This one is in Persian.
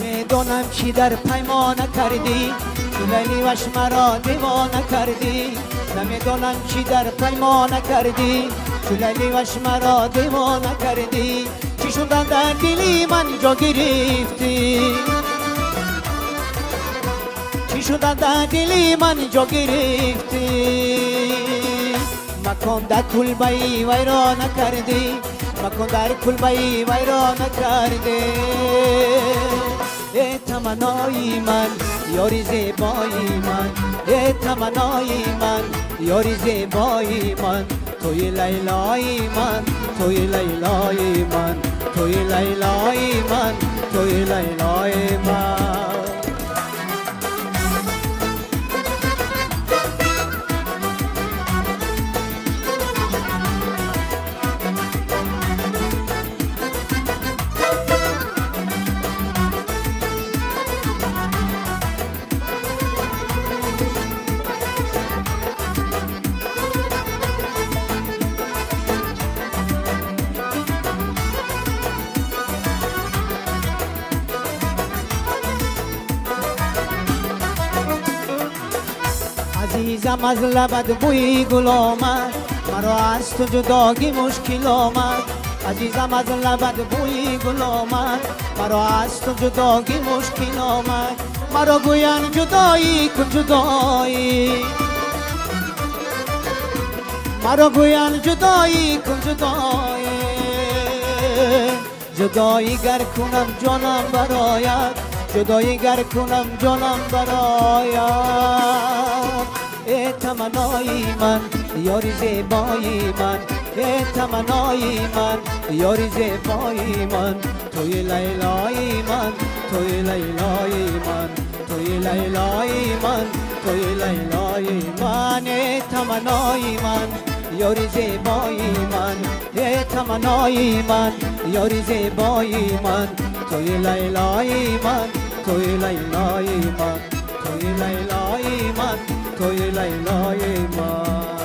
نمیدونم چی در پیمانه کردی، لیلی وش مرا دیوانه کردی. نمیدونم چی در پیمانه کردی، لیلی وش مرا دیوانه کردی. چی شدن در دلی من جا گرفتی، چی شدن در دلی من جا گرفتی. مکن در کلبه‌ای ویرانه کردی، مکن در کلبه‌ای ویرانه کردی. ای تمنای من یاری زیبای من، ای تمنای من یاری زیبای من. توی لیلای من، توی لیلای من، توی لیلای من، توی لیلای من. عزیزم از لبت بوی گل آمد، مرا از تو جداگی مشکل آمد. عزیزم از لبت بوی گل آمد، مرا از تو جداگی مشکل آمد. مرا گویان جدایی کن جدایی، مرا گویان جدایی کن جدایی. جدایی گر کنم جانم برایت، جدایی گر کنم جانم برایت. ای تمنای من یاری زیبای من، ای تمنای من یاری زیبای من. توی لیلای من، توی لیلای من، توی لیلای من، توی لیلای من. ای تمنای من یاری زیبای من، ای تمنای من یاری زیبای من. توی لیلای من، توی لیلای من، توی لیلای من، توی لیلای من.